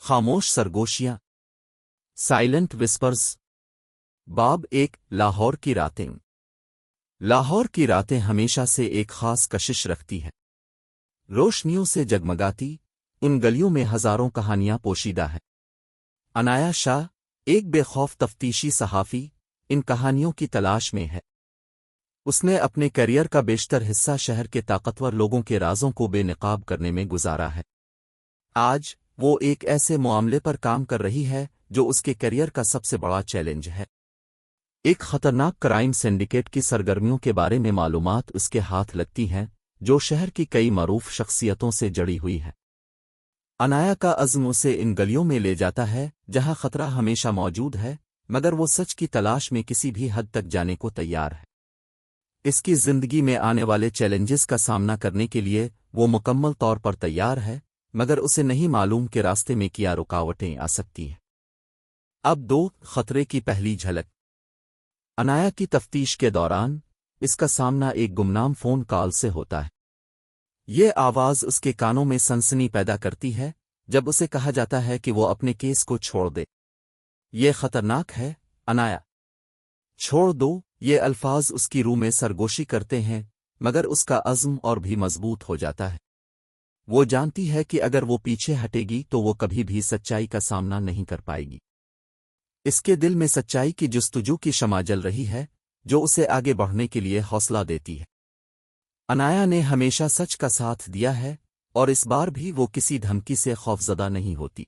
خاموش سرگوشیاں، silent whispers. باب ایک، لاہور کی راتیں۔ لاہور کی راتیں ہمیشہ سے ایک خاص کشش رکھتی ہیں۔ روشنیوں سے جگمگاتی ان گلیوں میں ہزاروں کہانیاں پوشیدہ ہیں۔ عنایا شاہ، ایک بے خوف تفتیشی صحافی، ان کہانیوں کی تلاش میں ہے۔ اس نے اپنے کیریئر کا بیشتر حصہ شہر کے طاقتور لوگوں کے رازوں کو بے نقاب کرنے میں گزارا ہے۔ آج وہ ایک ایسے معاملے پر کام کر رہی ہے جو اس کے کیریئر کا سب سے بڑا چیلنج ہے۔ ایک خطرناک کرائم سنڈیکیٹ کی سرگرمیوں کے بارے میں معلومات اس کے ہاتھ لگتی ہیں جو شہر کی کئی معروف شخصیتوں سے جڑی ہوئی ہے۔ عنایا کا عزم اسے ان گلیوں میں لے جاتا ہے جہاں خطرہ ہمیشہ موجود ہے، مگر وہ سچ کی تلاش میں کسی بھی حد تک جانے کو تیار ہے۔ اس کی زندگی میں آنے والے چیلنجز کا سامنا کرنے کے لیے وہ مکمل طور پر تیار ہے، مگر اسے نہیں معلوم کہ راستے میں کیا رکاوٹیں آ سکتی ہیں۔ اب دو، خطرے کی پہلی جھلک۔ عنایا کی تفتیش کے دوران اس کا سامنا ایک گمنام فون کال سے ہوتا ہے۔ یہ آواز اس کے کانوں میں سنسنی پیدا کرتی ہے جب اسے کہا جاتا ہے کہ وہ اپنے کیس کو چھوڑ دے۔ یہ خطرناک ہے، عنایا۔ چھوڑ دو، یہ الفاظ اس کی روح میں سرگوشی کرتے ہیں، مگر اس کا عزم اور بھی مضبوط ہو جاتا ہے۔ وہ جانتی ہے کہ اگر وہ پیچھے ہٹے گی تو وہ کبھی بھی سچائی کا سامنا نہیں کر پائے گی۔ اس کے دل میں سچائی کی جستجو کی شمع جل رہی ہے جو اسے آگے بڑھنے کے لیے حوصلہ دیتی ہے۔ عنایا نے ہمیشہ سچ کا ساتھ دیا ہے اور اس بار بھی وہ کسی دھمکی سے خوفزدہ نہیں ہوتی۔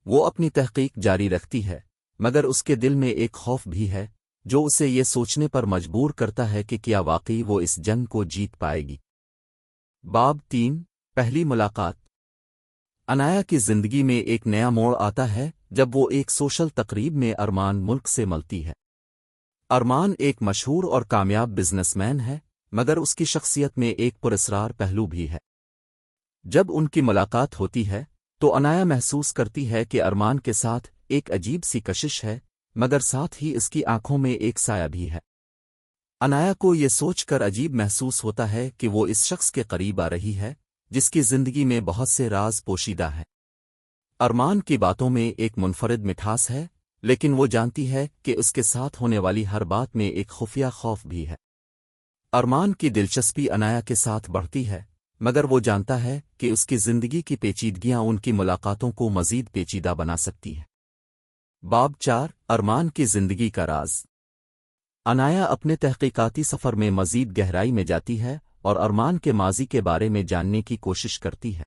وہ اپنی تحقیق جاری رکھتی ہے، مگر اس کے دل میں ایک خوف بھی ہے جو اسے یہ سوچنے پر مجبور کرتا ہے کہ کیا واقعی وہ اس جنگ کو جیت پائے گی۔ باب تین، پہلی ملاقات۔ عنایا کی زندگی میں ایک نیا موڑ آتا ہے جب وہ ایک سوشل تقریب میں ارمان ملک سے ملتی ہے۔ ارمان ایک مشہور اور کامیاب بزنس مین ہے، مگر اس کی شخصیت میں ایک پراسرار پہلو بھی ہے۔ جب ان کی ملاقات ہوتی ہے تو عنایا محسوس کرتی ہے کہ ارمان کے ساتھ ایک عجیب سی کشش ہے، مگر ساتھ ہی اس کی آنکھوں میں ایک سایہ بھی ہے۔ عنایا کو یہ سوچ کر عجیب محسوس ہوتا ہے کہ وہ اس شخص کے قریب آ رہی ہے جس کی زندگی میں بہت سے راز پوشیدہ ہیں۔ ارمان کی باتوں میں ایک منفرد مٹھاس ہے، لیکن وہ جانتی ہے کہ اس کے ساتھ ہونے والی ہر بات میں ایک خفیہ خوف بھی ہے۔ ارمان کی دلچسپی عنایا کے ساتھ بڑھتی ہے، مگر وہ جانتا ہے کہ اس کی زندگی کی پیچیدگیاں ان کی ملاقاتوں کو مزید پیچیدہ بنا سکتی ہیں۔ باب چار، ارمان کی زندگی کا راز۔ عنایا اپنے تحقیقاتی سفر میں مزید گہرائی میں جاتی ہے اور ارمان کے ماضی کے بارے میں جاننے کی کوشش کرتی ہے۔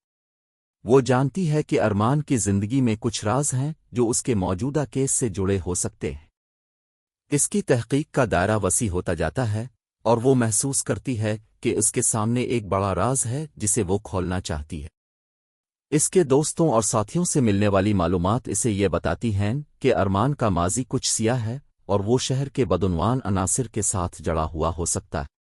وہ جانتی ہے کہ ارمان کی زندگی میں کچھ راز ہیں جو اس کے موجودہ کیس سے جڑے ہو سکتے ہیں۔ اس کی تحقیق کا دائرہ وسیع ہوتا جاتا ہے اور وہ محسوس کرتی ہے کہ اس کے سامنے ایک بڑا راز ہے جسے وہ کھولنا چاہتی ہے۔ اس کے دوستوں اور ساتھیوں سے ملنے والی معلومات اسے یہ بتاتی ہیں کہ ارمان کا ماضی کچھ سیاہ ہے اور وہ شہر کے بدعنوان عناصر کے ساتھ جڑا ہوا ہو سکتا ہے۔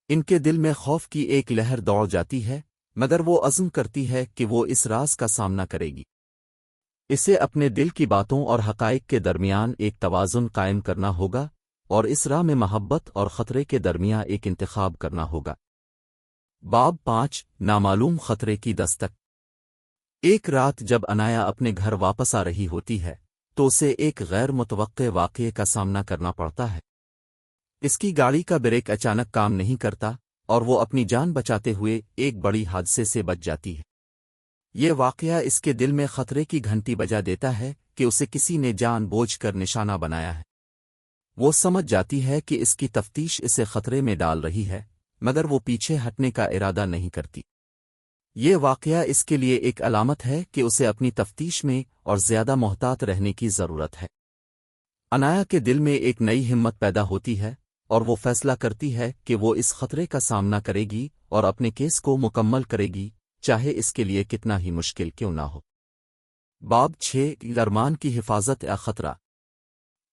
ان کے دل میں خوف کی ایک لہر دوڑ جاتی ہے، مگر وہ عزم کرتی ہے کہ وہ اس راز کا سامنا کرے گی۔ اسے اپنے دل کی باتوں اور حقائق کے درمیان ایک توازن قائم کرنا ہوگا اور اس راہ میں محبت اور خطرے کے درمیان ایک انتخاب کرنا ہوگا۔ باب پانچ، نامعلوم خطرے کی دستک۔ ایک رات جب عنایا اپنے گھر واپس آ رہی ہوتی ہے تو اسے ایک غیر متوقع واقعے کا سامنا کرنا پڑتا ہے۔ اس کی گاڑی کا بریک اچانک کام نہیں کرتا اور وہ اپنی جان بچاتے ہوئے ایک بڑی حادثے سے بچ جاتی ہے۔ یہ واقعہ اس کے دل میں خطرے کی گھنٹی بجا دیتا ہے کہ اسے کسی نے جان بوجھ کر نشانہ بنایا ہے۔ وہ سمجھ جاتی ہے کہ اس کی تفتیش اسے خطرے میں ڈال رہی ہے، مگر وہ پیچھے ہٹنے کا ارادہ نہیں کرتی۔ یہ واقعہ اس کے لیے ایک علامت ہے کہ اسے اپنی تفتیش میں اور زیادہ محتاط رہنے کی ضرورت ہے۔ عنایا کے دل میں ایک نئی ہمت پیدا ہوتی ہے اور وہ فیصلہ کرتی ہے کہ وہ اس خطرے کا سامنا کرے گی اور اپنے کیس کو مکمل کرے گی، چاہے اس کے لیے کتنا ہی مشکل کیوں نہ ہو۔ باب چھ، ارمان کی حفاظت یا خطرہ۔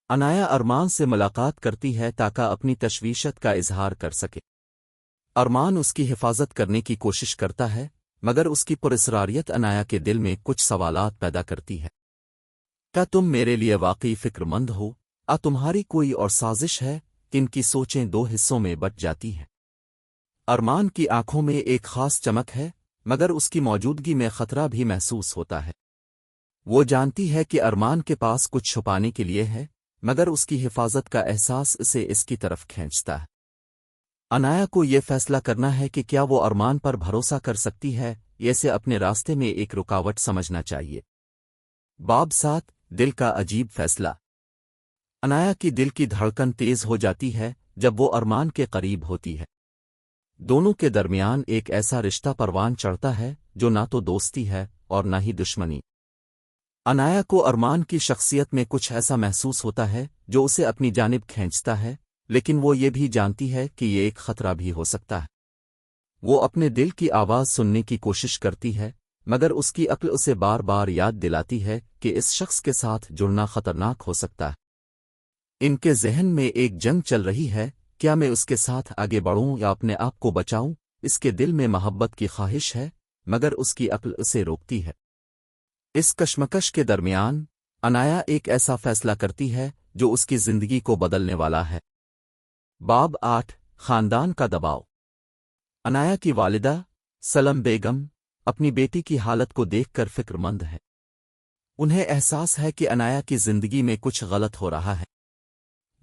عنایا ارمان سے ملاقات کرتی ہے تاکہ اپنی تشویشت کا اظہار کر سکے۔ ارمان اس کی حفاظت کرنے کی کوشش کرتا ہے، مگر اس کی پراسراریت عنایا کے دل میں کچھ سوالات پیدا کرتی ہے۔ کیا تم میرے لیے واقعی فکر مند ہو؟ تمہاری کوئی اور سازش ہے؟ ان کی سوچیں دو حصوں میں بٹ جاتی ہیں۔ ارمان کی آنکھوں میں ایک خاص چمک ہے، مگر اس کی موجودگی میں خطرہ بھی محسوس ہوتا ہے۔ وہ جانتی ہے کہ ارمان کے پاس کچھ چھپانے کے لیے ہے، مگر اس کی حفاظت کا احساس اسے اس کی طرف کھینچتا ہے۔ انایا کو یہ فیصلہ کرنا ہے کہ کیا وہ ارمان پر بھروسہ کر سکتی ہے یا اسے اپنے راستے میں ایک رکاوٹ سمجھنا چاہیے۔ باب 7 دل کا عجیب فیصلہ۔ انایا کی دل کی دھڑکن تیز ہو جاتی ہے جب وہ ارمان کے قریب ہوتی ہے۔ دونوں کے درمیان ایک ایسا رشتہ پروان چڑھتا ہے جو نہ تو دوستی ہے اور نہ ہی دشمنی۔ انایا کو ارمان کی شخصیت میں کچھ ایسا محسوس ہوتا ہے جو اسے اپنی جانب کھینچتا ہے، لیکن وہ یہ بھی جانتی ہے کہ یہ ایک خطرہ بھی ہو سکتا ہے۔ وہ اپنے دل کی آواز سننے کی کوشش کرتی ہے، مگر اس کی عقل اسے بار بار یاد دلاتی ہے کہ اس شخص کے ساتھ جڑنا خطرناک ہو سکتا ہے۔ ان کے ذہن میں ایک جنگ چل رہی ہے، کیا میں اس کے ساتھ آگے بڑھوں یا اپنے آپ کو بچاؤں؟ اس کے دل میں محبت کی خواہش ہے، مگر اس کی عقل اسے روکتی ہے۔ اس کشمکش کے درمیان انایا ایک ایسا فیصلہ کرتی ہے جو اس کی زندگی کو بدلنے والا ہے۔ باب 8 خاندان کا دباؤ۔ انایا کی والدہ سلم بیگم اپنی بیٹی کی حالت کو دیکھ کر فکر مند ہے۔ انہیں احساس ہے کہ انایا کی زندگی میں کچھ غلط ہو رہا ہے۔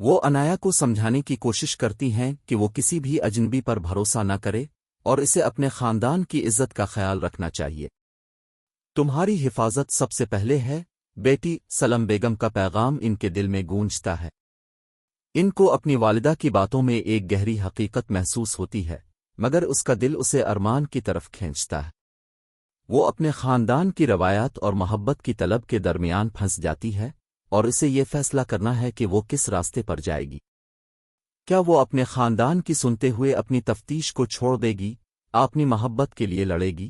وہ انایا کو سمجھانے کی کوشش کرتی ہیں کہ وہ کسی بھی اجنبی پر بھروسہ نہ کرے اور اسے اپنے خاندان کی عزت کا خیال رکھنا چاہیے۔ تمہاری حفاظت سب سے پہلے ہے، بیٹی سلم بیگم کا پیغام ان کے دل میں گونجتا ہے۔ ان کو اپنی والدہ کی باتوں میں ایک گہری حقیقت محسوس ہوتی ہے، مگر اس کا دل اسے ارمان کی طرف کھینچتا ہے۔ وہ اپنے خاندان کی روایات اور محبت کی طلب کے درمیان پھنس جاتی ہے اور اسے یہ فیصلہ کرنا ہے کہ وہ کس راستے پر جائے گی۔ کیا وہ اپنے خاندان کی سنتے ہوئے اپنی تفتیش کو چھوڑ دے گی، اپنی محبت کے لیے لڑے گی؟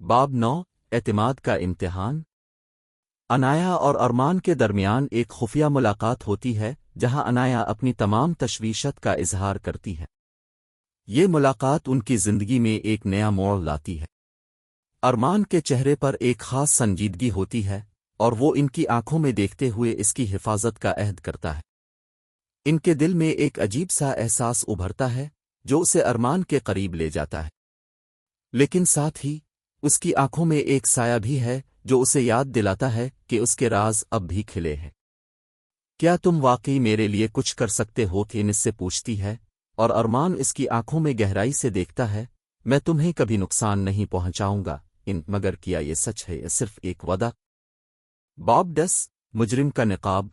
باب 9 اعتماد کا امتحان۔ انایا اور ارمان کے درمیان ایک خفیہ ملاقات ہوتی ہے جہاں انایا اپنی تمام تشویشات کا اظہار کرتی ہے۔ یہ ملاقات ان کی زندگی میں ایک نیا موڑ لاتی ہے۔ ارمان کے چہرے پر ایک خاص سنجیدگی ہوتی ہے اور وہ ان کی آنکھوں میں دیکھتے ہوئے اس کی حفاظت کا عہد کرتا ہے۔ ان کے دل میں ایک عجیب سا احساس ابھرتا ہے جو اسے ارمان کے قریب لے جاتا ہے، لیکن ساتھ ہی اس کی آنکھوں میں ایک سایہ بھی ہے جو اسے یاد دلاتا ہے کہ اس کے راز اب بھی کھلے ہیں۔ کیا تم واقعی میرے لیے کچھ کر سکتے ہو؟ کہ اس سے پوچھتی ہے، اور ارمان اس کی آنکھوں میں گہرائی سے دیکھتا ہے۔ میں تمہیں کبھی نقصان نہیں پہنچاؤں گا، مگر کیا یہ سچ ہے یا صرف ایک وعدہ؟ باب 10 مجرم کا نقاب۔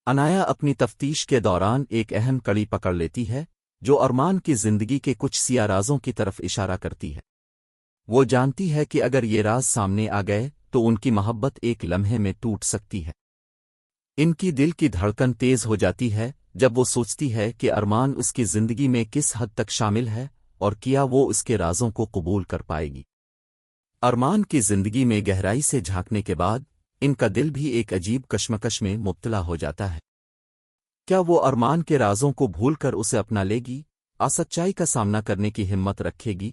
انایا اپنی تفتیش کے دوران ایک اہم کڑی پکڑ لیتی ہے جو ارمان کی زندگی کے کچھ سیاہ رازوں کی طرف اشارہ کرتی ہے۔ وہ جانتی ہے کہ اگر یہ راز سامنے آ گئے تو ان کی محبت ایک لمحے میں ٹوٹ سکتی ہے۔ ان کی دل کی دھڑکن تیز ہو جاتی ہے جب وہ سوچتی ہے کہ ارمان اس کی زندگی میں کس حد تک شامل ہے اور کیا وہ اس کے رازوں کو قبول کر پائے گی۔ ارمان کی زندگی میں گہرائی سے جھانکنے کے بعد ان کا دل بھی ایک عجیب کشمکش میں مبتلا ہو جاتا ہے۔ کیا وہ ارمان کے رازوں کو بھول کر اسے اپنا لے گی، سچائی کا سامنا کرنے کی ہمت رکھے گی؟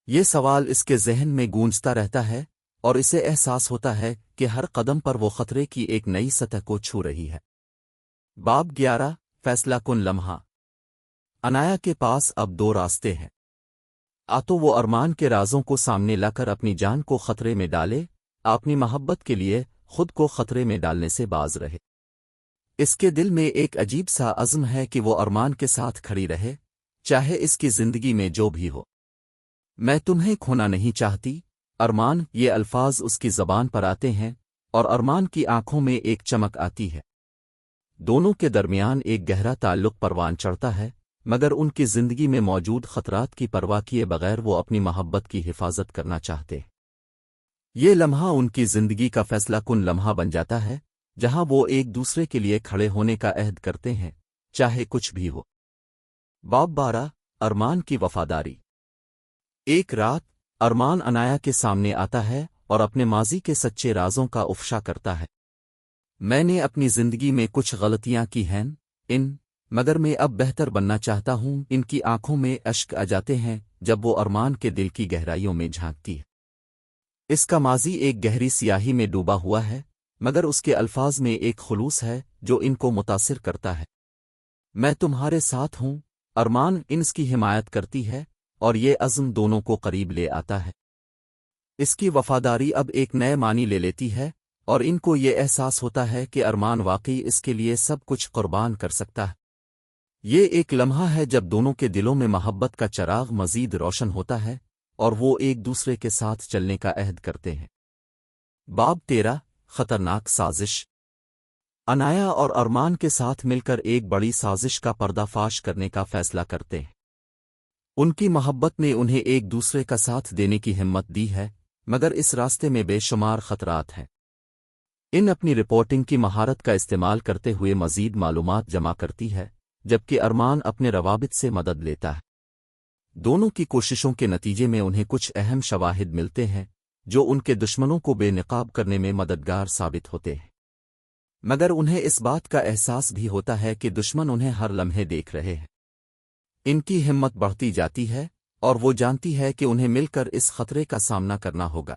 یہ سوال اس کے ذہن میں گونجتا رہتا ہے اور اسے احساس ہوتا ہے کہ ہر قدم پر وہ خطرے کی ایک نئی سطح کو چھو رہی ہے۔ باب 11 فیصلہ کن لمحہ۔ انایا کے پاس اب دو راستے ہیں، تو وہ ارمان کے رازوں کو سامنے لا کر اپنی جان کو خطرے میں ڈالے، اپنی محبت کے لیے خود کو خطرے میں ڈالنے سے باز رہے۔ اس کے دل میں ایک عجیب سا عزم ہے کہ وہ ارمان کے ساتھ کھڑی رہے، چاہے اس کی زندگی میں جو بھی ہو۔ میں تمہیں کھونا نہیں چاہتی ارمان، یہ الفاظ اس کی زبان پر آتے ہیں اور ارمان کی آنکھوں میں ایک چمک آتی ہے۔ دونوں کے درمیان ایک گہرا تعلق پروان چڑھتا ہے، مگر ان کی زندگی میں موجود خطرات کی پرواہ کیے بغیر وہ اپنی محبت کی حفاظت کرنا چاہتے ہیں۔ یہ لمحہ ان کی زندگی کا فیصلہ کن لمحہ بن جاتا ہے جہاں وہ ایک دوسرے کے لیے کھڑے ہونے کا عہد کرتے ہیں، چاہے کچھ بھی ہو۔ باب 12 ارمان کی وفاداری۔ ایک رات ارمان انایا کے سامنے آتا ہے اور اپنے ماضی کے سچے رازوں کا افشا کرتا ہے۔ میں نے اپنی زندگی میں کچھ غلطیاں کی ہیں، مگر میں اب بہتر بننا چاہتا ہوں۔ ان کی آنکھوں میں اشک آ جاتے ہیں جب وہ ارمان کے دل کی گہرائیوں میں جھانکتی ہے۔ اس کا ماضی ایک گہری سیاہی میں ڈوبا ہوا ہے، مگر اس کے الفاظ میں ایک خلوص ہے جو ان کو متاثر کرتا ہے۔ میں تمہارے ساتھ ہوں ارمان اس کی حمایت کرتی ہے اور یہ عزم دونوں کو قریب لے آتا ہے۔ اس کی وفاداری اب ایک نئے معنی لے لیتی ہے اور ان کو یہ احساس ہوتا ہے کہ ارمان واقعی اس کے لیے سب کچھ قربان کر سکتا ہے۔ یہ ایک لمحہ ہے جب دونوں کے دلوں میں محبت کا چراغ مزید روشن ہوتا ہے اور وہ ایک دوسرے کے ساتھ چلنے کا عہد کرتے ہیں۔ باب 13 خطرناک سازش۔ انایا اور ارمان کے ساتھ مل کر ایک بڑی سازش کا پردہ فاش کرنے کا فیصلہ کرتے ہیں۔ ان کی محبت نے انہیں ایک دوسرے کا ساتھ دینے کی ہمت دی ہے، مگر اس راستے میں بے شمار خطرات ہیں۔ ان اپنی رپورٹنگ کی مہارت کا استعمال کرتے ہوئے مزید معلومات جمع کرتی ہے، جبکہ ارمان اپنے روابط سے مدد لیتا ہے۔ دونوں کی کوششوں کے نتیجے میں انہیں کچھ اہم شواہد ملتے ہیں جو ان کے دشمنوں کو بے نقاب کرنے میں مددگار ثابت ہوتے ہیں، مگر انہیں اس بات کا احساس بھی ہوتا ہے کہ دشمن انہیں ہر لمحے دیکھ رہے ہیں۔ ان کی ہمت بڑھتی جاتی ہے اور وہ جانتی ہے کہ انہیں مل کر اس خطرے کا سامنا کرنا ہوگا۔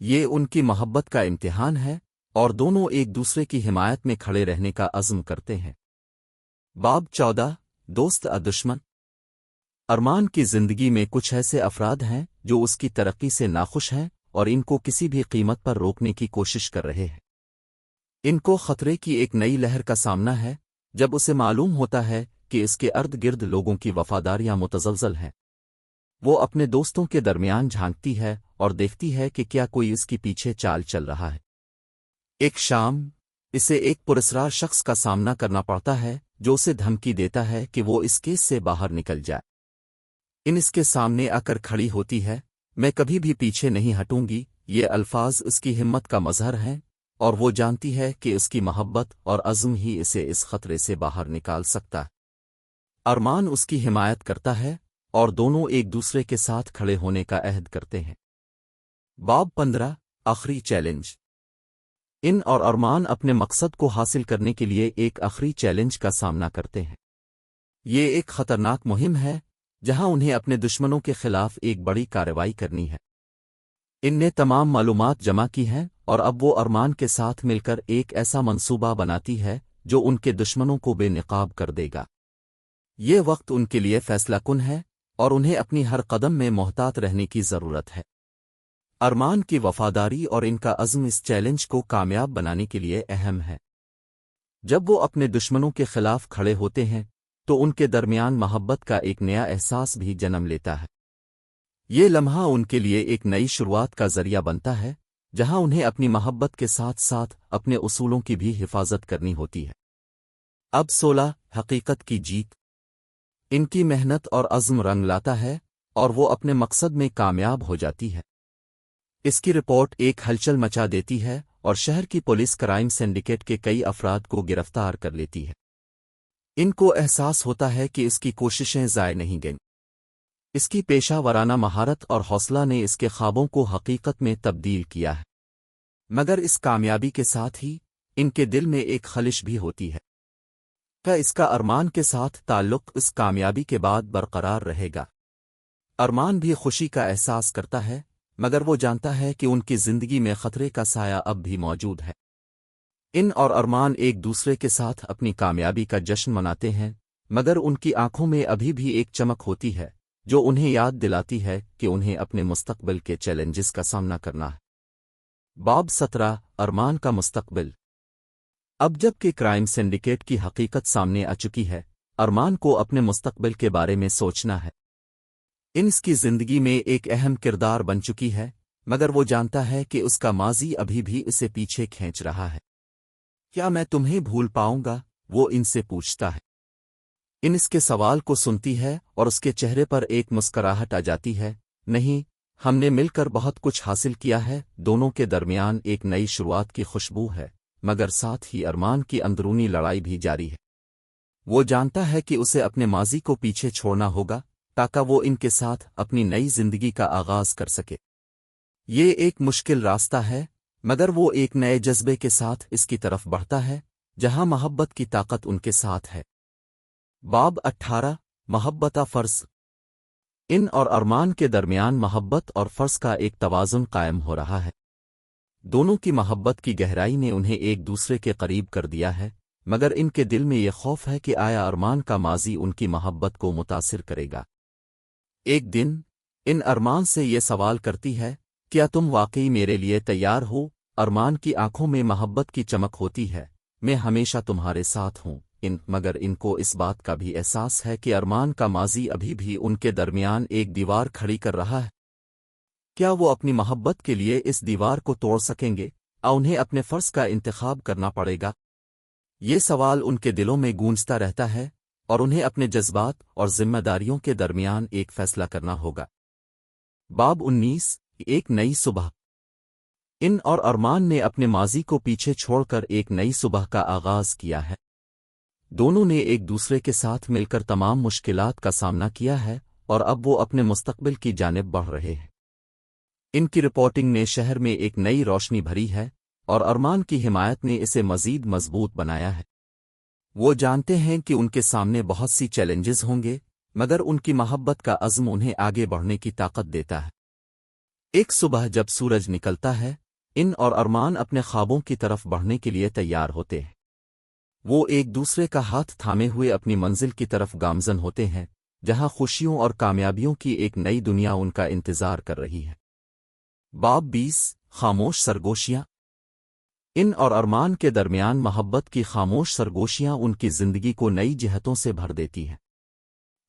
یہ ان کی محبت کا امتحان ہے اور دونوں ایک دوسرے کی حمایت میں کھڑے رہنے کا عزم کرتے ہیں۔ باب 14 دوست دشمن۔ ارمان کی زندگی میں کچھ ایسے افراد ہیں جو اس کی ترقی سے ناخوش ہیں اور ان کو کسی بھی قیمت پر روکنے کی کوشش کر رہے ہیں۔ ان کو خطرے کی ایک نئی لہر کا سامنا ہے جب اسے معلوم ہوتا ہے کہ اس کے ارد گرد لوگوں کی وفاداریاں متزلزل ہیں۔ وہ اپنے دوستوں کے درمیان جھانکتی ہے اور دیکھتی ہے کہ کیا کوئی اس کی پیچھے چال چل رہا ہے۔ ایک شام اسے ایک پراسرار شخص کا سامنا کرنا پڑتا ہے جو اسے دھمکی دیتا ہے کہ وہ اس کیس سے باہر نکل جائے۔ اس کے سامنے آ کر کھڑی ہوتی ہے، میں کبھی بھی پیچھے نہیں ہٹوں گی۔ یہ الفاظ اس کی ہمت کا مظہر ہیں اور وہ جانتی ہے کہ اس کی محبت اور عزم ہی اسے اس خطرے سے باہر نکال سکتا ہے۔ ارمان اس کی حمایت کرتا ہے اور دونوں ایک دوسرے کے ساتھ کھڑے ہونے کا عہد کرتے ہیں۔ باب 15 آخری چیلنج۔ ان اور ارمان اپنے مقصد کو حاصل کرنے کے لیے ایک آخری چیلنج کا سامنا کرتے ہیں۔ یہ ایک خطرناک مہم ہے جہاں انہیں اپنے دشمنوں کے خلاف ایک بڑی کارروائی کرنی ہے۔ ان نے تمام معلومات جمع کی ہیں اور اب وہ ارمان کے ساتھ مل کر ایک ایسا منصوبہ بناتی ہے جو ان کے دشمنوں کو بے نقاب کر دے گا۔ یہ وقت ان کے لیے فیصلہ کن ہے اور انہیں اپنی ہر قدم میں محتاط رہنے کی ضرورت ہے۔ ارمان کی وفاداری اور ان کا عزم اس چیلنج کو کامیاب بنانے کے لیے اہم ہے۔ جب وہ اپنے دشمنوں کے خلاف کھڑے ہوتے ہیں تو ان کے درمیان محبت کا ایک نیا احساس بھی جنم لیتا ہے۔ یہ لمحہ ان کے لیے ایک نئی شروعات کا ذریعہ بنتا ہے جہاں انہیں اپنی محبت کے ساتھ ساتھ اپنے اصولوں کی بھی حفاظت کرنی ہوتی ہے۔ اب 16 حقیقت کی جیت۔ ان کی محنت اور عزم رنگ لاتا ہے اور وہ اپنے مقصد میں کامیاب ہو جاتی ہے۔ اس کی رپورٹ ایک ہلچل مچا دیتی ہے اور شہر کی پولیس کرائم سنڈیکیٹ کے کئی افراد کو گرفتار کر لیتی ہے۔ ان کو احساس ہوتا ہے کہ اس کی کوششیں ضائع نہیں گئیں۔ اس کی پیشہ ورانہ مہارت اور حوصلہ نے اس کے خوابوں کو حقیقت میں تبدیل کیا ہے، مگر اس کامیابی کے ساتھ ہی ان کے دل میں ایک خلش بھی ہوتی ہے۔ کیا اس کا ارمان کے ساتھ تعلق اس کامیابی کے بعد برقرار رہے گا؟ ارمان بھی خوشی کا احساس کرتا ہے، مگر وہ جانتا ہے کہ ان کی زندگی میں خطرے کا سایہ اب بھی موجود ہے۔ ان اور ارمان ایک دوسرے کے ساتھ اپنی کامیابی کا جشن مناتے ہیں، مگر ان کی آنکھوں میں ابھی بھی ایک چمک ہوتی ہے جو انہیں یاد دلاتی ہے کہ انہیں اپنے مستقبل کے چیلنجز کا سامنا کرنا ہے۔ باب 17 ارمان کا مستقبل۔ اب جب کہ کرائم سنڈیکیٹ کی حقیقت سامنے آ چکی ہے، ارمان کو اپنے مستقبل کے بارے میں سوچنا ہے۔ اس کی زندگی میں ایک اہم کردار بن چکی ہے، مگر وہ جانتا ہے کہ اس کا ماضی ابھی بھی اسے پیچھے کھینچ رہا ہے۔ کیا میں تمہیں بھول پاؤں گا؟ وہ ان سے پوچھتا ہے۔ اس کے سوال کو سنتی ہے اور اس کے چہرے پر ایک مسکراہٹ آ جاتی ہے۔ نہیں، ہم نے مل کر بہت کچھ حاصل کیا ہے۔ دونوں کے درمیان ایک نئی شروعات کی خوشبو ہے، مگر ساتھ ہی ارمان کی اندرونی لڑائی بھی جاری ہے۔ وہ جانتا ہے کہ اسے اپنے ماضی کو پیچھے چھوڑنا ہوگا تاکہ وہ ان کے ساتھ اپنی نئی زندگی کا آغاز کر سکے۔ یہ ایک مشکل راستہ ہے، مگر وہ ایک نئے جذبے کے ساتھ اس کی طرف بڑھتا ہے جہاں محبت کی طاقت ان کے ساتھ ہے۔ باب 18 محبت فرض۔ ان اور ارمان کے درمیان محبت اور فرض کا ایک توازن قائم ہو رہا ہے۔ دونوں کی محبت کی گہرائی نے انہیں ایک دوسرے کے قریب کر دیا ہے، مگر ان کے دل میں یہ خوف ہے کہ آیا ارمان کا ماضی ان کی محبت کو متاثر کرے گا۔ ایک دن ان ارمان سے یہ سوال کرتی ہے، کیا تم واقعی میرے لیے تیار ہو؟ ارمان کی آنکھوں میں محبت کی چمک ہوتی ہے۔ میں ہمیشہ تمہارے ساتھ ہوں۔ مگر ان کو اس بات کا بھی احساس ہے کہ ارمان کا ماضی ابھی بھی ان کے درمیان ایک دیوار کھڑی کر رہا ہے۔ کیا وہ اپنی محبت کے لیے اس دیوار کو توڑ سکیں گے؟ انہیں اپنے فرض کا انتخاب کرنا پڑے گا۔ یہ سوال ان کے دلوں میں گونجتا رہتا ہے، اور انہیں اپنے جذبات اور ذمہ داریوں کے درمیان ایک فیصلہ کرنا ہوگا۔ باب 19 ایک نئی صبح۔ ان اور ارمان نے اپنے ماضی کو پیچھے چھوڑ کر ایک نئی صبح کا آغاز کیا ہے۔ دونوں نے ایک دوسرے کے ساتھ مل کر تمام مشکلات کا سامنا کیا ہے، اور اب وہ اپنے مستقبل کی جانب بڑھ رہے ہیں۔ ان کی رپورٹنگ نے شہر میں ایک نئی روشنی بھری ہے، اور ارمان کی حمایت نے اسے مزید مضبوط بنایا ہے۔ وہ جانتے ہیں کہ ان کے سامنے بہت سی چیلنجز ہوں گے، مگر ان کی محبت کا عزم انہیں آگے بڑھنے کی طاقت دیتا ہے۔ ایک صبح جب سورج نکلتا ہے، ان اور ارمان اپنے خوابوں کی طرف بڑھنے کے لیے تیار ہوتے ہیں۔ وہ ایک دوسرے کا ہاتھ تھامے ہوئے اپنی منزل کی طرف گامزن ہوتے ہیں، جہاں خوشیوں اور کامیابیوں کی ایک نئی دنیا ان کا انتظار کر رہی ہے۔ باب 20 خاموش سرگوشیاں۔ ان اور ارمان کے درمیان محبت کی خاموش سرگوشیاں ان کی زندگی کو نئی جہتوں سے بھر دیتی ہیں۔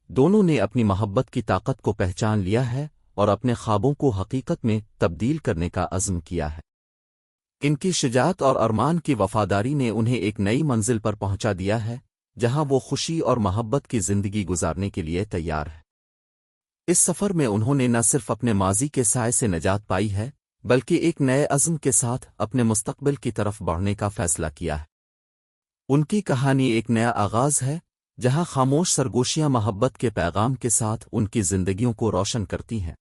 دونوں نے اپنی محبت کی طاقت کو پہچان لیا ہے، اور اپنے خوابوں کو حقیقت میں تبدیل کرنے کا عزم کیا ہے۔ ان کی شجاعت اور ارمان کی وفاداری نے انہیں ایک نئی منزل پر پہنچا دیا ہے، جہاں وہ خوشی اور محبت کی زندگی گزارنے کے لیے تیار ہے۔ اس سفر میں انہوں نے نہ صرف اپنے ماضی کے سائے سے نجات پائی ہے، بلکہ ایک نئے عزم کے ساتھ اپنے مستقبل کی طرف بڑھنے کا فیصلہ کیا ہے۔ ان کی کہانی ایک نیا آغاز ہے، جہاں خاموش سرگوشیاں محبت کے پیغام کے ساتھ ان کی زندگیوں کو روشن کرتی ہیں۔